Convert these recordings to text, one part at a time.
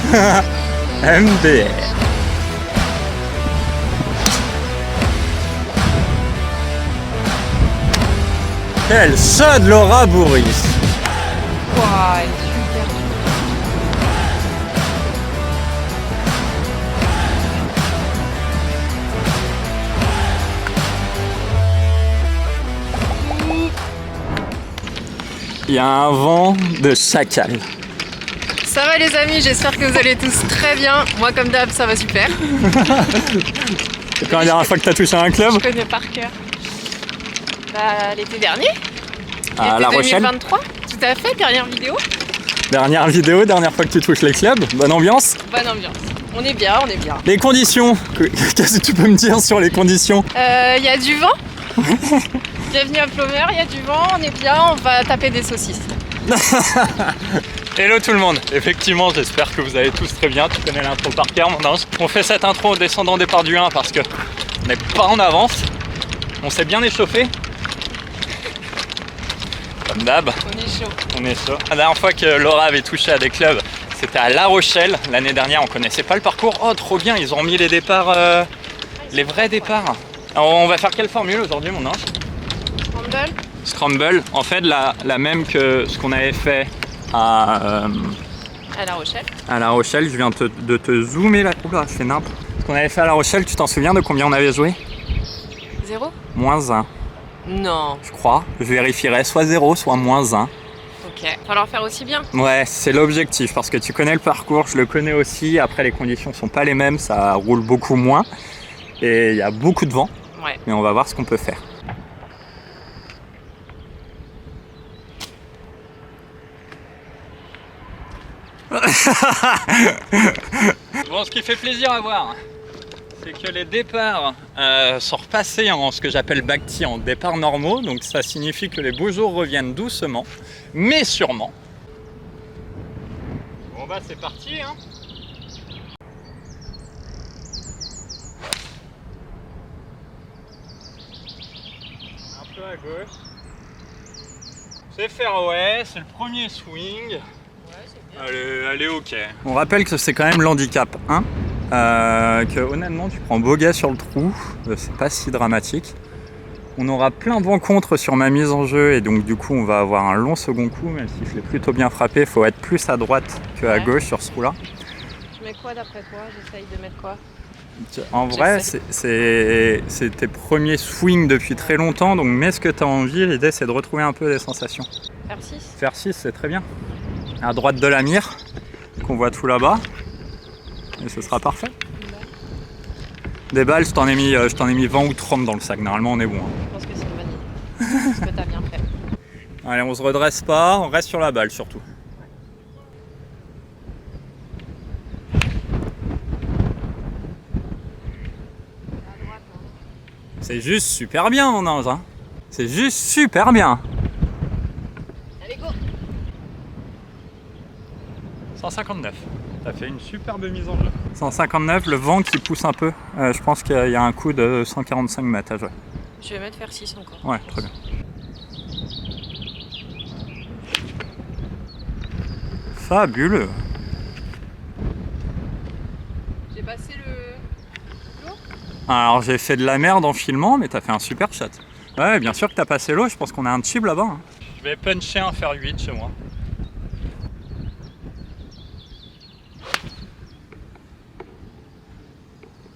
MDR. Quel shot de Laura Bourris. Ouah, super. Il y a un vent de chacal. Ça va les amis, j'espère que vous allez tous très bien. Moi comme d'hab, ça va super. C'est quand la dernière fois que tu as touché à un club? Je connais par cœur. Bah, l'été dernier. À L'été La Rochelle. 2023, tout à fait, dernière vidéo. Dernière vidéo, dernière fois que tu touches les clubs. Bonne ambiance. Bonne ambiance. On est bien, on est bien. Les conditions. Qu'est-ce que tu peux me dire sur les conditions? Il y a du vent. Bienvenue à Plomer, il y a du vent, on est bien, on va taper des saucisses. Hello tout le monde. Effectivement, j'espère que vous allez tous très bien. Tu connais l'intro par cœur, mon ange. On fait cette intro en descendant des départ du 1 parce que on n'est pas en avance. On s'est bien échauffé. Comme d'hab. On est chaud. On est chaud. La dernière fois que Laura avait touché à des clubs, c'était à La Rochelle. L'année dernière, on connaissait pas le parcours. Oh, trop bien, ils ont mis les départs, les vrais départs. Alors, on va faire quelle formule aujourd'hui, mon ange? Scramble. Scramble, en fait, la même que ce qu'on avait fait à La Rochelle. À La Rochelle. Je viens de te zoomer là. Oula, je fais n'importe. Ce qu'on avait fait à La Rochelle, tu t'en souviens de combien on avait joué? 0. -1, Non. je crois. Je vérifierai soit 0, soit -1. Ok. Falloir faire aussi bien. Ouais, c'est l'objectif parce que tu connais le parcours, je le connais aussi. Après, les conditions sont pas les mêmes, ça roule beaucoup moins et il y a beaucoup de vent. Ouais. Mais on va voir ce qu'on peut faire. Bon, ce qui fait plaisir à voir, c'est que les départs sont repassés en ce que j'appelle Bhakti, en départs normaux. Donc ça signifie que les beaux jours reviennent doucement, mais sûrement. Bon bah c'est parti hein. Un peu à gauche. C'est fairway, c'est le premier swing. Elle est ok. On rappelle que c'est quand même l'handicap 1. Que honnêtement tu prends bogey sur le trou, c'est pas si dramatique. On aura plein de vent contre sur ma mise en jeu et donc du coup on va avoir un long second coup, même si je l'ai plutôt bien frappé, il faut être plus à droite qu'à gauche sur ce trou là. Je mets quoi d'après toi? J'essaye de mettre quoi? En vrai c'est tes premiers swings depuis très longtemps, donc mets ce que tu as envie, l'idée c'est de retrouver un peu des sensations. Faire 6. Faire 6 c'est très bien. À droite de la mire, qu'on voit tout là-bas. Et ce sera parfait. Des balles, je t'en ai mis 20 ou 30 dans le sac. Normalement, on est bon. Hein. Je pense que c'est une bonne idée. Je pense que t'as bien fait. Allez, on se redresse pas. On reste sur la balle surtout. C'est juste super bien, mon ange. Hein. C'est juste super bien. Allez, go! 159. T'as fait une superbe mise en jeu. 159, le vent qui pousse un peu. Je pense qu'il y a un coup de 145 mètres à jouer. Je vais mettre faire 6 encore. Ouais, très bien. Fabuleux. J'ai passé le... l'eau. Alors j'ai fait de la merde en filmant, mais t'as fait un super shot. Ouais, bien sûr que t'as passé l'eau, je pense qu'on a un chip là-bas. Hein. Je vais puncher un fer 8 chez moi.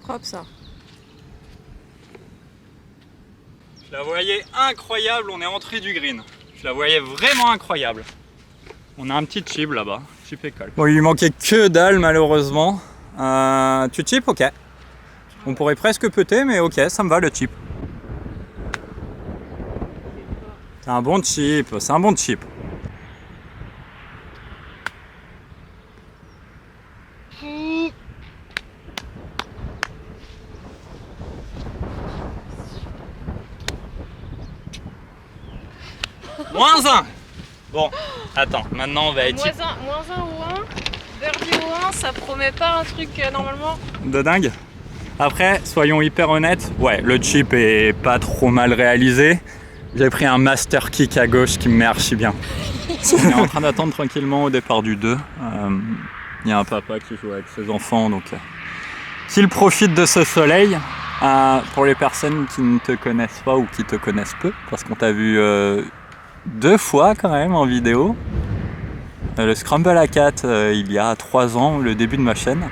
Propre ça. Je la voyais incroyable, on est entré du green. Je la voyais vraiment incroyable. On a un petit chip là-bas, chip école. Bon, il lui manquait que dalle malheureusement. Tu chip? Ok. On pourrait presque putter, mais ok, ça me va le chip. C'est un bon chip, c'est un bon chip. -1. Bon, attends, maintenant on va être... -1 ou 1. Birdie ou 1, ça promet pas un truc normalement. De dingue. Après, soyons hyper honnêtes, ouais, le chip est pas trop mal réalisé. J'ai pris un master kick à gauche qui me met archi bien. On est en train d'attendre tranquillement au départ du 2. Il y a un papa qui joue avec ses enfants, donc qu'il profite de ce soleil. Pour les personnes qui ne te connaissent pas ou qui te connaissent peu, parce qu'on t'a vu 2 fois quand même en vidéo. Le Scramble à 4 il y a 3 ans, le début de ma chaîne.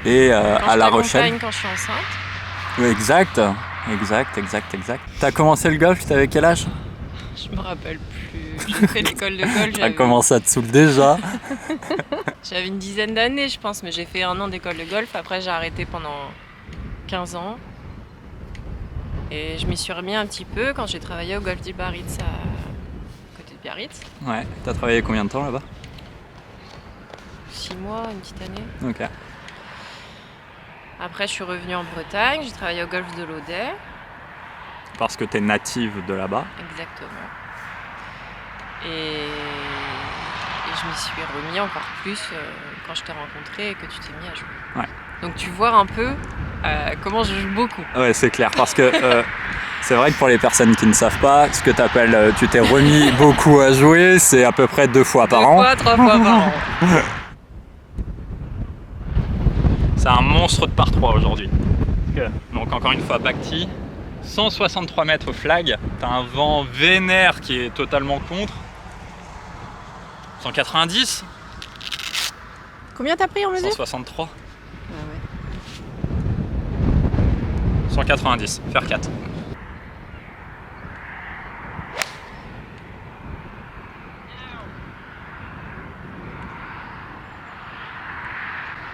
Et à La Rochelle. Quand je suis enceinte. Oui, exact. T'as commencé le golf, t'avais quel âge? Je me rappelle plus. J'ai fait l'école de golf. T'as commencé à te saouler déjà. J'avais une dizaine d'années, je pense, mais j'ai fait 1 an d'école de golf. Après, j'ai arrêté pendant 15 ans. Et je m'y suis remis un petit peu quand j'ai travaillé au golf du Biarritz, à côté de Biarritz. Ouais, t'as travaillé combien de temps là-bas? 6 mois, une petite année. Ok. Après, je suis revenue en Bretagne, j'ai travaillé au golf de l'Audet. Parce que t'es native de là-bas. Exactement. Et je m'y suis remis encore plus quand je t'ai rencontré et que tu t'es mis à jouer. Ouais. Donc tu vois un peu comment je joue beaucoup. Ouais, c'est clair, parce que c'est vrai que pour les personnes qui ne savent pas, ce que t'appelles tu t'es remis beaucoup à jouer, c'est à peu près 2 fois par an. 2 fois, 3 fois par an. C'est un monstre de par 3 aujourd'hui. Donc encore une fois, back tee, 163 mètres au flag, t'as un vent vénère qui est totalement contre. 190. Combien t'as pris en mesure? 163. Ah ouais. 190, faire 4.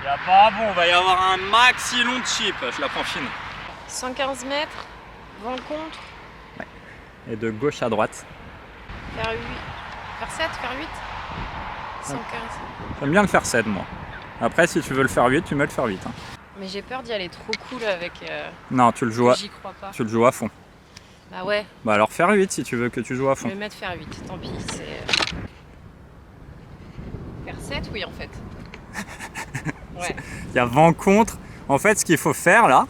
Il n'y a pas bon, il va y avoir un maxi long de chip, je la prends fine. 115 mètres, vent contre. Ouais. Et de gauche à droite. Faire 8, faire 7, faire 8. 115. J'aime bien le faire 7 moi. Après si tu veux le faire 8, tu mets le faire 8. Hein. Mais j'ai peur d'y aller trop cool avec. Non, tu le joues à... J'y crois pas. Tu le joues à fond. Bah ouais. Bah alors faire 8 si tu veux que tu joues à Je fond. vais mettre faire 8, tant pis. C'est. Faire 7, oui en fait. Ouais. Il y a vent contre. En fait, ce qu'il faut faire là,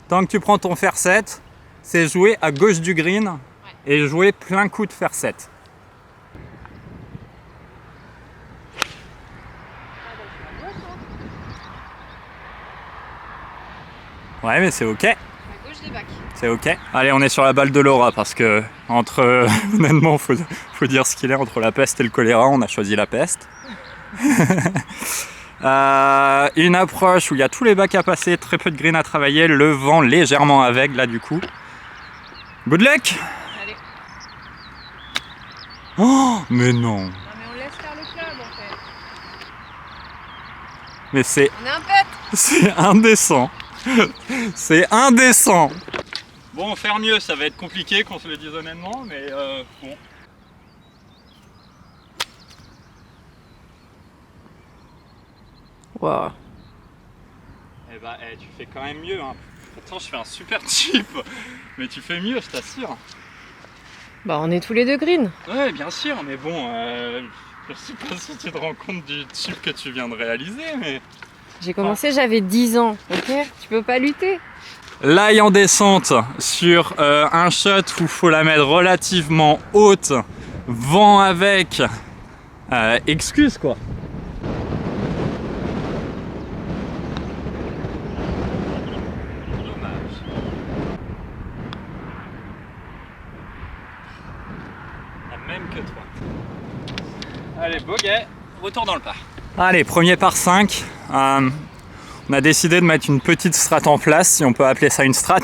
tant que tu prends ton fer 7, c'est jouer à gauche du green et jouer plein coup de fer 7. Ouais, mais c'est ok. À gauche des bacs. C'est ok. Allez, on est sur la balle de Laura parce que, entre. Honnêtement, faut dire ce qu'il est, entre la peste et le choléra, on a choisi la peste. Une approche où il y a tous les bacs à passer, très peu de green à travailler, le vent légèrement aveugle là du coup. Good luck! Allez. Oh, mais non! Non mais on laisse faire le club en fait. Mais c'est. On est un pet! C'est indécent! C'est indécent! Bon, faire mieux, ça va être compliqué qu'on se le dise honnêtement, mais bon. Wow. Eh bah, tu fais quand même mieux. Hein. Pourtant, je fais un super chip, mais tu fais mieux, je t'assure. Bah, on est tous les deux green. Ouais, bien sûr, mais bon, je sais pas si tu te rends compte du chip que tu viens de réaliser, mais. J'ai commencé, j'avais 10 ans, ok? Tu peux pas lutter. L'ail en descente sur un shot où il faut la mettre relativement haute, vent avec, excuse quoi. Même que toi. Allez, bogey, retour dans le par. Allez, premier par 5. On a décidé de mettre une petite strat en place, si on peut appeler ça une strat.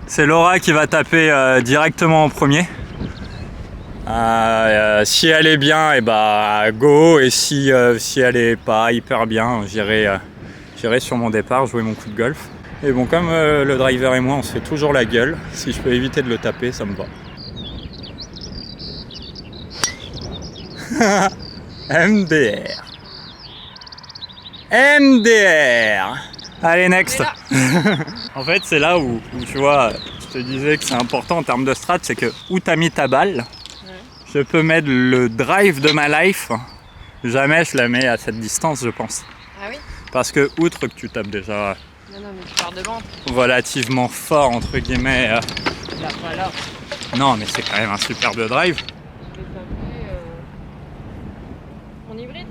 C'est Laura qui va taper directement en premier. Si elle est bien, et bah go. Et si elle est pas hyper bien, j'irai sur mon départ jouer mon coup de golf. Et bon, comme le driver et moi, on se fait toujours la gueule. Si je peux éviter de le taper, ça me va. MDR. MDR. Allez, next. En fait, c'est là où tu vois, je te disais que c'est important en termes de strat, c'est que où t'as mis ta balle, je peux mettre le drive de ma life. Jamais je la mets à cette distance, je pense. Ah oui? Parce que, outre que tu tapes déjà Non, mais tu pars de loin. relativement fort, entre guillemets. Là, pas là. Non, mais c'est quand même un superbe drive. Mon hybride?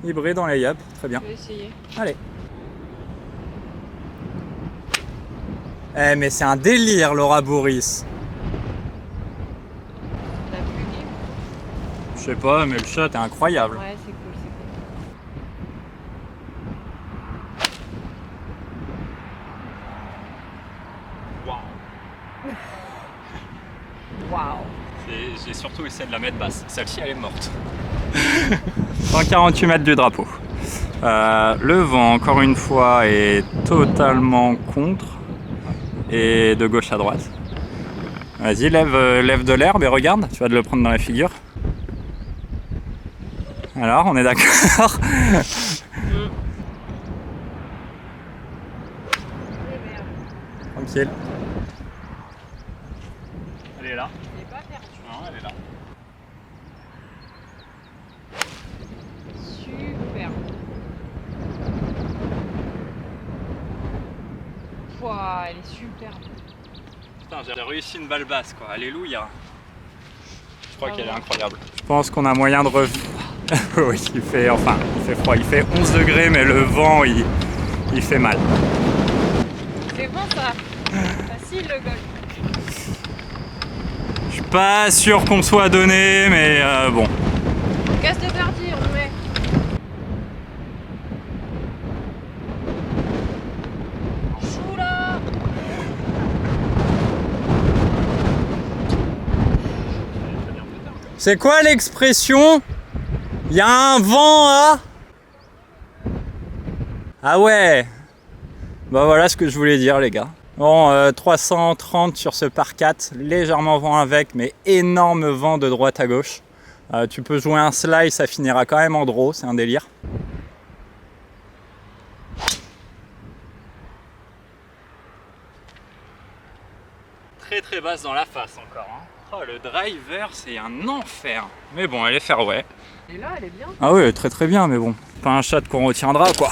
hybride dans les yeux, très bien. Je vais essayer. Allez. Eh mais c'est un délire Laura Bourris. T'as plus libre? Je sais pas, mais le shot est incroyable. Ouais, c'est cool, c'est cool. Waouh. Waouh. J'ai surtout essayé de la mettre basse. Celle-ci, elle est morte. 148 mètres du drapeau. Le vent, encore une fois, est totalement contre et de gauche à droite. Vas-y, lève de l'herbe et regarde, tu vas te le prendre dans la figure. Alors, on est d'accord? Tranquille. Elle est là. Elle est pas perdue. Non, elle est là. Super. Pouah, elle est superbe. Putain, j'ai réussi une balle basse, quoi. Alléluia. Je crois Ah qu'elle est ouais. incroyable. Je pense qu'on a moyen de revenir. Oui, il fait froid. Il fait 11 degrés, mais le vent, il fait mal. C'est bon ça. Facile le golf. Je suis pas sûr qu'on soit donné, mais bon. Casse de birdie, on met. Choula. C'est quoi l'expression? Il y a un vent à... Ah ouais. Bah voilà ce que je voulais dire les gars. Bon, 330 sur ce par 4, légèrement vent avec, mais énorme vent de droite à gauche. Tu peux jouer un slice, ça finira quand même en draw, c'est un délire. Très très basse dans la face encore. Hein. Oh, le driver, c'est un enfer. Mais bon, elle est fairway. Et là, elle est bien. Ah oui, très très bien, mais bon, pas un shot qu'on retiendra quoi.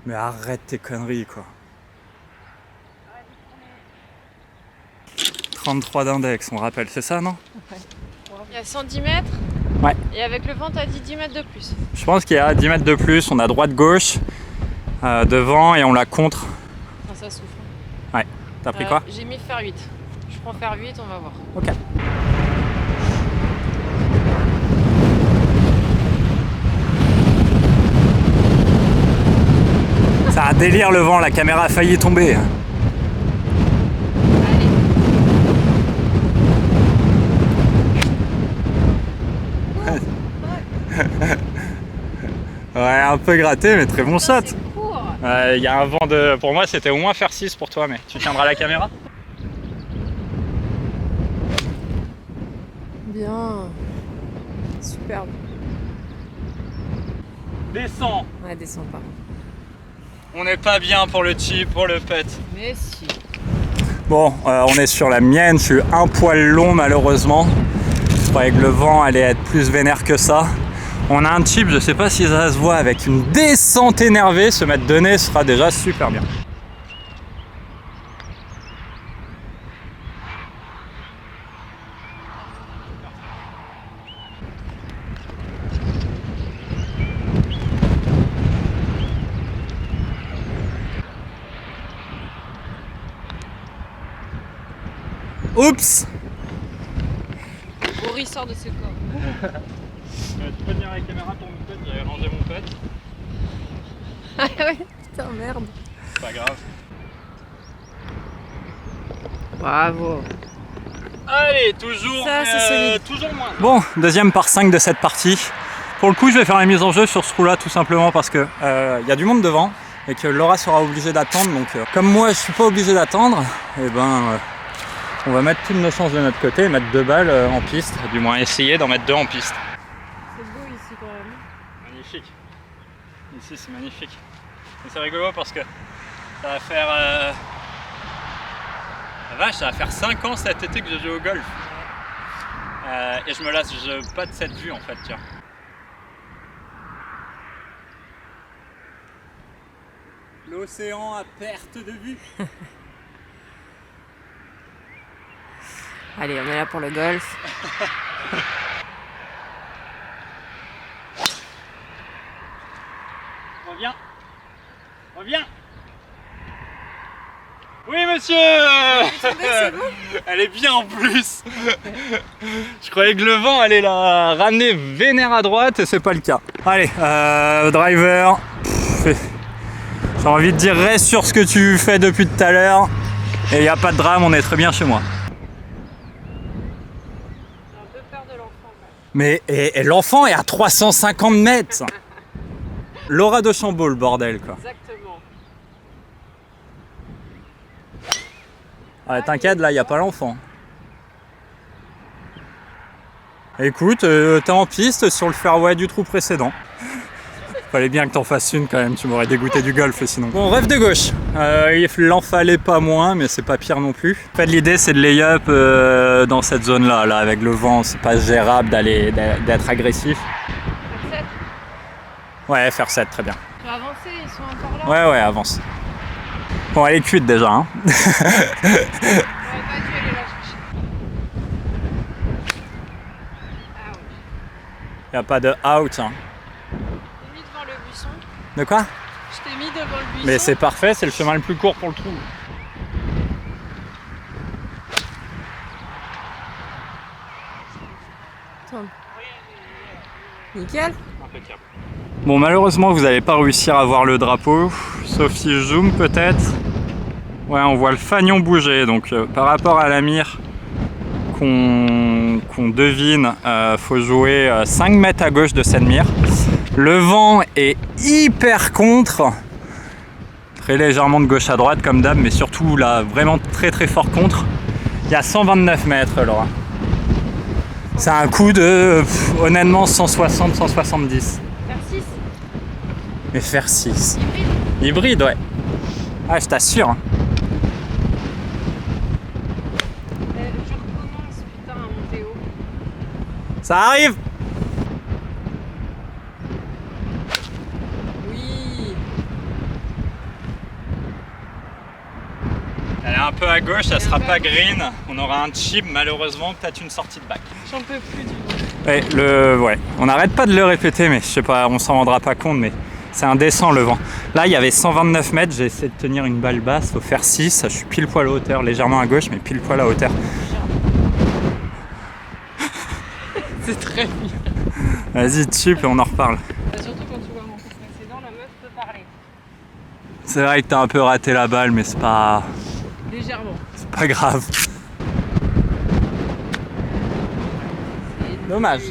Mais arrête tes conneries quoi. 33 d'index, on rappelle, c'est ça non? Il y a 110 mètres. Ouais. Et avec le vent, t'as dit 10 mètres de plus. Je pense qu'il y a 10 mètres de plus, on a droite-gauche devant et on la contre. Enfin, ça souffle. Ouais, t'as pris quoi? J'ai mis faire 8. Je prends faire 8, on va voir. Ok. C'est un délire le vent, la caméra a failli tomber. Ouais, un peu gratté, mais très bon shot. Il y a un vent de... Pour moi, c'était au moins faire 6 pour toi, mais tu tiendras la caméra? Bien. Superbe. Descends. Ouais, descends pas. On n'est pas bien pour le chip, pour le putt. Mais si. Bon, on est sur la mienne, je suis un poil long malheureusement. Je croyais que le vent allait être plus vénère que ça. On a un chip, je sais pas si ça se voit, avec une descente énervée. Se mettre de nez sera déjà super bien. Oups! Boris sort de ses corps. Tu peux venir avec la caméra pour mon pote, j'avais rangé mon pote. Ah ouais, putain, merde. C'est pas grave. Bravo. Allez, toujours, Ça, c'est solide. Toujours moins. Bon, deuxième par 5 de cette partie. Pour le coup, je vais faire la mise en jeu sur ce trou-là tout simplement parce que y a du monde devant et que Laura sera obligée d'attendre. Donc, comme moi, je suis pas obligé d'attendre, et ben, on va mettre toutes nos chances de notre côté et mettre 2 balles en piste. Du moins, essayer d'en mettre 2 en piste. C'est beau ici quand même. Magnifique. Ici, c'est magnifique. Et c'est rigolo parce que ça va faire... La vache, ça va faire 5 ans cet été que je joue au golf. Et je me lasse pas de cette vue en fait, tiens. L'océan à perte de vue. Allez, on est là pour le golf. Reviens. Reviens. Oui, monsieur. Elle est bien en plus. Je croyais que le vent allait la ramener vénère à droite et c'est pas le cas. Allez, driver. J'ai envie de dire reste sur ce que tu fais depuis tout à l'heure. Et il n'y a pas de drame, on est très bien chez moi. J'ai un peu peur de l'enfant. Mais et l'enfant est à 350 mètres. Laura de Chambaud, le bordel quoi. Exactement. Ah, t'inquiète, là, il n'y a pas l'enfant. Écoute, t'es en piste sur le fairway du trou précédent. Fallait bien que t'en fasses une quand même, tu m'aurais dégoûté du golf sinon. Bon, rêve de gauche. Il en fallait pas moins, mais c'est pas pire non plus. En fait, l'idée c'est de lay-up dans cette zone-là. Là, avec le vent, c'est pas gérable d'être agressif. Faire 7. Ouais, faire 7, très bien. Tu vas avancer, ils sont encore là. Ouais, avance. Bon, elle est cuite déjà. Hein. J'aurais pas dû aller la chercher. Y a pas de out. Hein. Je t'ai mis devant le buisson. De quoi? Je t'ai mis devant le buisson. Mais c'est parfait, c'est le chemin le plus court pour le trou. Nickel. Impeccable. Bon, malheureusement, vous n'allez pas réussir à voir le drapeau, sauf si je zoome peut-être. Ouais, on voit le fanion bouger, donc par rapport à la mire qu'on devine, faut jouer 5 mètres à gauche de cette mire. Le vent est hyper contre, très légèrement de gauche à droite comme d'hab, mais surtout là, vraiment très très fort contre. Il y a 129 mètres, Laura. C'est un coup de, honnêtement, 160-170. Faire 6. Mais faire 6. Hybride. Hybride, ouais. Ah, je t'assure. Hein. Je recommence putain à monter haut. Ça arrive. Oui. Elle est un peu à gauche, ça sera pas green. On aura un chip, malheureusement, peut-être une sortie de bac. J'en peux plus du tout. Ouais, on n'arrête pas de le répéter, mais je sais pas, on s'en rendra pas compte, mais c'est indécent le vent. Là, il y avait 129 mètres, j'ai essayé de tenir une balle basse, faut faire 6, je suis pile poil à hauteur, légèrement à gauche, mais pile poil à hauteur. C'est très bien. Vas-y, chip et on en reparle. Surtout quand tu vois mon coup précédent, la meuf peut parler. C'est vrai que t'as un peu raté la balle, mais c'est pas Légèrement. grave. Dommage.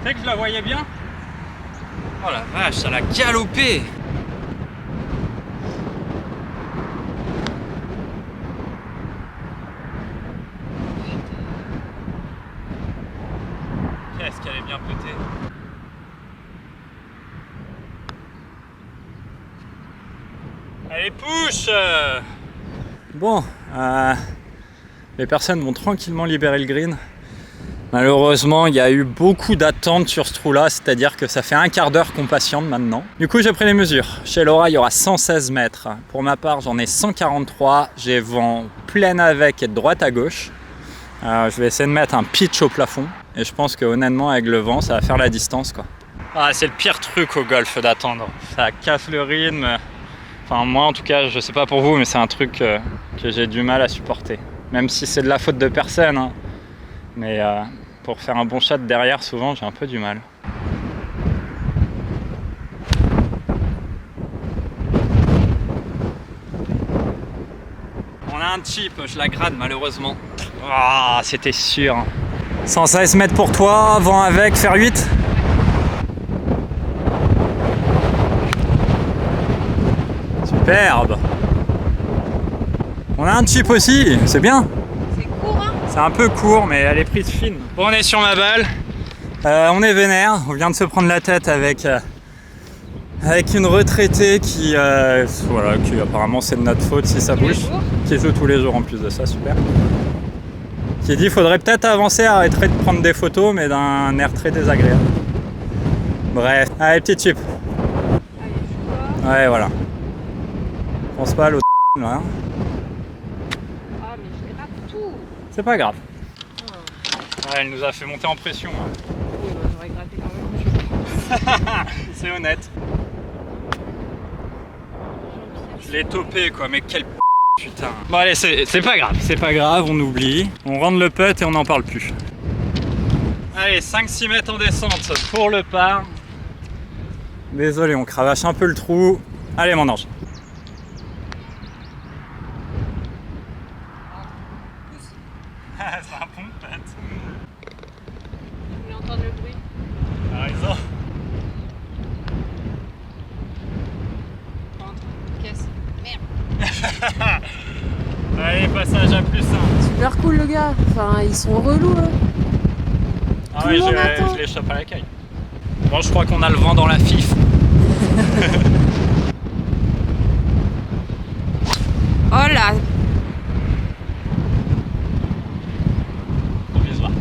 Tu sais que je la voyais bien? Oh la vache, ça l'a galopé! Qu'est-ce qu'elle est bien petée! Allez, push! Bon, les personnes vont tranquillement libérer le green. Malheureusement, il y a eu beaucoup d'attentes sur ce trou-là, c'est-à-dire que ça fait un quart d'heure qu'on patiente maintenant. Du coup, j'ai pris les mesures. Chez Laura, il y aura 116 mètres. Pour ma part, j'en ai 143. J'ai vent plein avec et de droite à gauche. Je vais essayer de mettre un pitch au plafond. Et je pense que honnêtement, avec le vent, ça va faire la distance, quoi. Ah, c'est le pire truc au golf d'attendre. Ça casse le rythme. Enfin, moi, en tout cas, je sais pas pour vous, mais c'est un truc que j'ai du mal à supporter. Même si c'est de la faute de personne. Hein. Mais pour faire un bon shot derrière, souvent, j'ai un peu du mal. On a un chip, je la grade malheureusement. Ah, c'était sûr. 116 mètres pour toi, vent avec, faire 8. Superbe. On a un chip aussi, c'est bien. C'est court, hein? C'est un peu court, mais elle est prise fine. Bon, on est sur ma balle. On est vénère. On vient de se prendre la tête avec une retraitée qui apparemment c'est de notre faute si ça bouge. Qui joue tous les jours en plus de ça, super. Qui dit faudrait peut-être avancer, arrêter de prendre des photos, mais d'un air très désagréable. Bref, allez, petit chip. Allez, je vois. Ouais, voilà. Pense pas à l'autre. là. Ah, mais je gratte tout. C'est pas grave. Ouais, elle nous a fait monter en pression. Hein. Oui, bah, j'aurais gratté quand même. C'est honnête. Je l'ai topé quoi, mais quel putain. Bon allez, c'est pas grave, on oublie. On rentre le putt et on n'en parle plus. Allez, 5-6 mètres en descente pour le par. Désolé, on cravache un peu le trou. Allez mon ange. C'est un bon putt. Je voulais entendre le bruit. T'as raison. Caisse. Merde. Allez, passage à plus 1. Super cool le gars. Enfin, ils sont relous. Hein. Ah ouais, je les chope à la caille. Bon, je crois qu'on a le vent dans la fif. Oh là. Provisoire.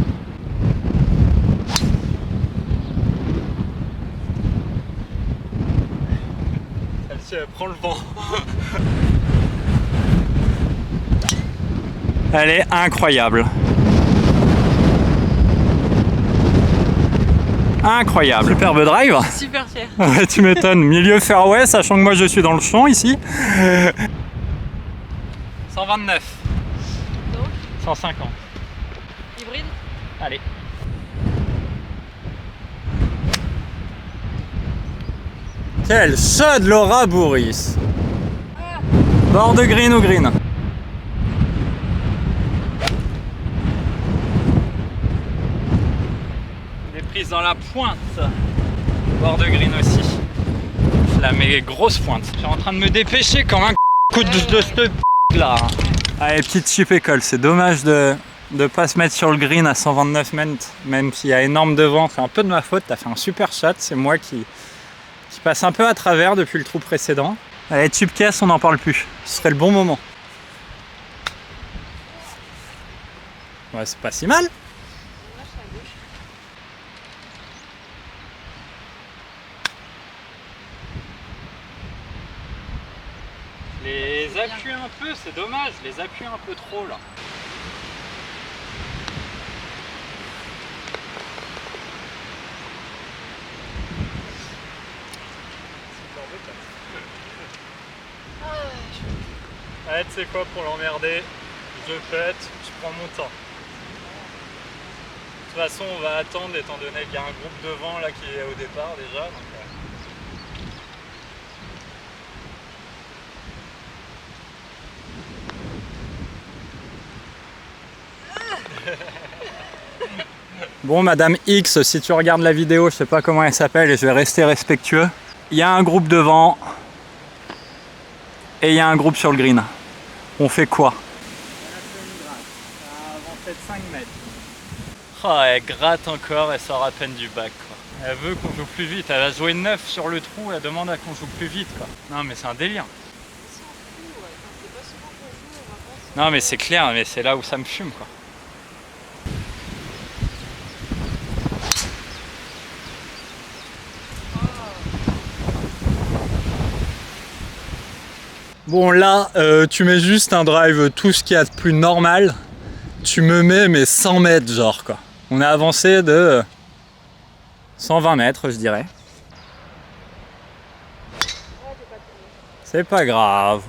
Celle-ci, elle prend le vent. Elle est incroyable. Incroyable. Superbe drive. Super fier. Ouais, tu m'étonnes. Milieu fairway, sachant que moi je suis dans le champ ici. 129. Donc 150. hybride. Allez. Quel shot de Laura Bourris. Bord de green ou green. Des prises dans la pointe. Bord de green aussi. Je la mets grosse pointe. Je suis en train de me dépêcher comme un coup de cette là. Allez, petite chip école. C'est dommage de pas se mettre sur le green à 129 mètres, même s'il y a énorme de vent. C'est un peu de ma faute. T'as fait un super shot. C'est moi qui passe un peu à travers depuis le trou précédent. Allez, tube caisse, on n'en parle plus. Ce serait le bon moment. Ouais, c'est pas si mal. Les appuie un peu, c'est dommage. Les appuie un peu trop là. Ouais, tu sais quoi, pour l'emmerder, je pète, je prends mon temps. De toute façon, on va attendre étant donné qu'il y a un groupe devant là qui est au départ déjà. Bon, Madame X, si tu regardes la vidéo, je sais pas comment elle s'appelle et je vais rester respectueux. Il y a un groupe devant et il y a un groupe sur le green. On fait quoi? Elle a avancé de 5 mètres. Oh, elle gratte encore, elle sort à peine du bac. Quoi. Elle veut qu'on joue plus vite. Elle a joué 9 sur le trou, elle demande à qu'on joue plus vite. Quoi. Non mais c'est un délire. Non mais c'est clair, mais c'est là où ça me fume. Quoi. Bon là, tu mets juste un drive, tout ce qu'il y a de plus normal, tu me mets mais 100 mètres genre quoi. On a avancé de 120 mètres je dirais. C'est pas grave,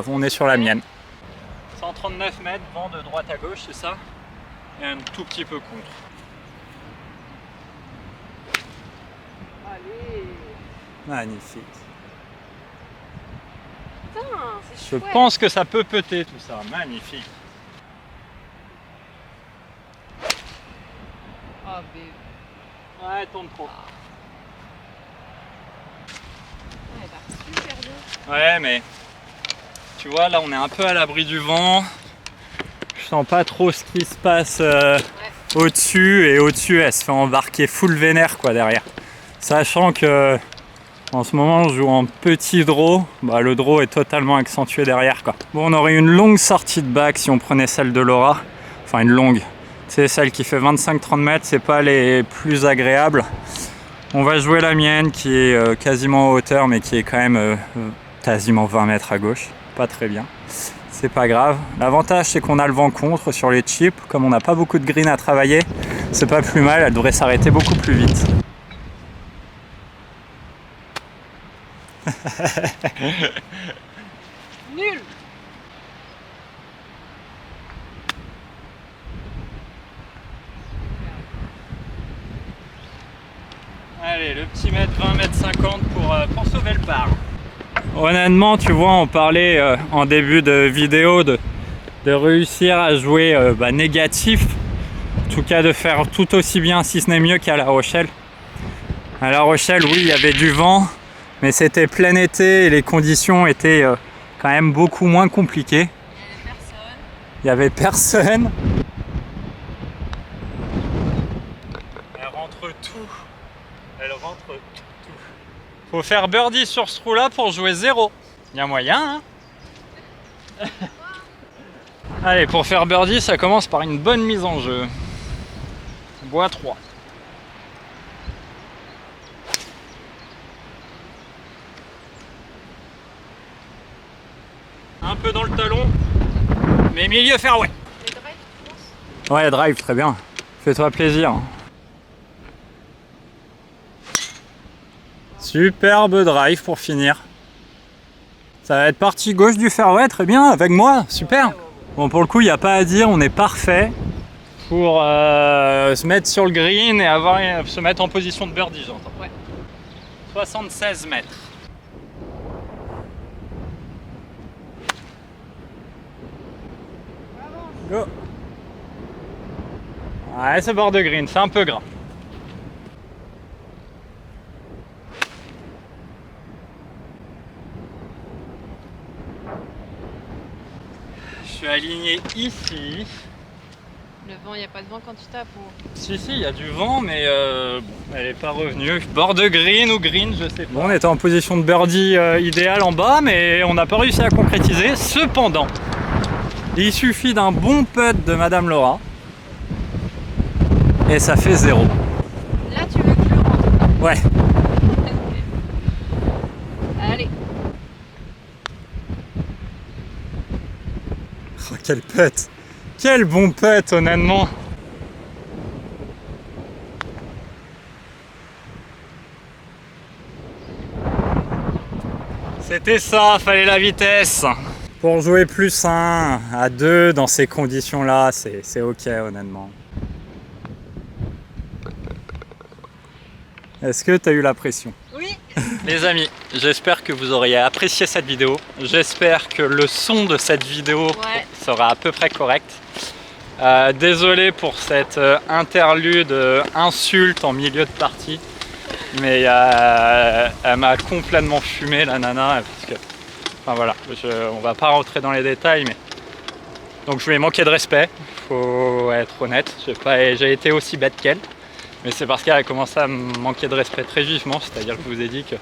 on est sur la mienne. 139 mètres, vent de droite à gauche, c'est ça? Et un tout petit peu contre. Allez. Magnifique. Je pense que ça peut péter tout ça, magnifique. Oh bébé. Ouais, tourne trop. Elle part super bien. Ouais, mais tu vois, là on est un peu à l'abri du vent. Je sens pas trop ce qui se passe au-dessus, et au-dessus elle se fait embarquer full vénère quoi derrière. Sachant que en ce moment, on joue en petit draw. Bah, le draw est totalement accentué derrière, quoi. Bon, on aurait une longue sortie de bac si on prenait celle de Laura. Enfin, une longue. C'est celle qui fait 25-30 mètres, c'est pas les plus agréables. On va jouer la mienne qui est quasiment en hauteur, mais qui est quand même quasiment 20 mètres à gauche. pas très bien. C'est pas grave. L'avantage, c'est qu'on a le vent contre sur les chips. Comme on n'a pas beaucoup de green à travailler, c'est pas plus mal. Elle devrait s'arrêter beaucoup plus vite. Nul. Allez, le petit mètre 20, mètre 50 pour sauver le par. Honnêtement, tu vois, on parlait en début de vidéo de réussir à jouer négatif. En tout cas, de faire tout aussi bien, si ce n'est mieux qu'à La Rochelle. À La Rochelle, oui, il y avait du vent, mais c'était plein été et les conditions étaient quand même beaucoup moins compliquées. Il n'y avait personne. Elle rentre tout. Elle rentre tout. Faut faire birdie sur ce trou-là pour jouer 0. Il y a moyen, hein. Allez, pour faire birdie, ça commence par une bonne mise en jeu. Bois 3. Un peu dans le talon, mais milieu fairway. Ouais, drive, très bien. Fais-toi plaisir. Superbe drive pour finir. Ça va être partie gauche du fairway, très bien, avec moi, super. Bon, pour le coup, il n'y a pas à dire, on est parfait pour se mettre sur le green et se mettre en position de birdie, j'entends. Ouais. 76 mètres. Go. Ouais, c'est bord de green, c'est un peu gras. Je suis aligné ici. Le vent, il n'y a pas de vent quand tu tapes ou... Si, il y a du vent, mais bon, elle n'est pas revenue. Bord de green ou green, je sais pas. Bon, on était en position de birdie idéale en bas, mais on n'a pas réussi à concrétiser. Cependant, il suffit d'un bon putt de Madame Laura et ça fait 0. Là, tu veux plus rentrer. Ouais. Allez. Oh, quel putt! Quel bon putt, honnêtement! C'était ça, fallait la vitesse! Pour jouer plus 1 à 2 dans ces conditions-là, c'est ok, honnêtement. Est-ce que tu as eu la pression? Oui. Les amis, j'espère que vous auriez apprécié cette vidéo. J'espère que le son de cette vidéo sera à peu près correct. Désolé pour cette interlude insulte en milieu de partie. Mais elle m'a complètement fumé, la nana. Parce que, enfin voilà, on va pas rentrer dans les détails. Mais... Donc je lui ai manqué de respect, faut être honnête. J'ai été aussi bête qu'elle. Mais c'est parce qu'elle a commencé à me manquer de respect très vivement, c'est-à-dire que je vous ai dit que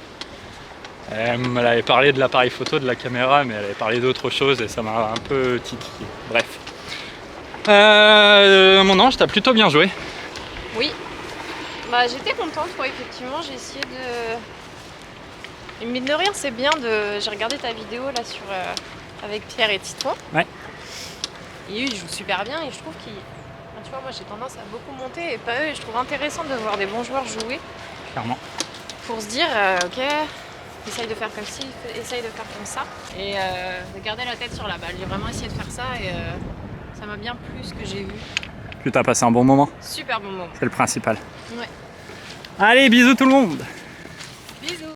elle avait parlé de l'appareil photo, de la caméra, mais elle avait parlé d'autre chose et ça m'a un peu titillé. Bref. Mon ange, t'as plutôt bien joué. Oui. Bah j'étais contente, quoi, effectivement, j'ai essayé de... Et mine de rien, c'est bien de... J'ai regardé ta vidéo là sur avec Pierre et Tito. Ouais. Et eux, ils jouent super bien et je trouve qu'ils... Tu vois, moi j'ai tendance à beaucoup monter et pas eux. Je trouve intéressant de voir des bons joueurs jouer. Clairement. Pour se dire, ok, essaye de faire comme ci, essaye de faire comme ça. Et de garder la tête sur la balle. J'ai vraiment essayé de faire ça et ça m'a bien plu ce que j'ai vu. Tu t'as passé un bon moment? Super bon moment. C'est le principal. Ouais. Allez, bisous tout le monde!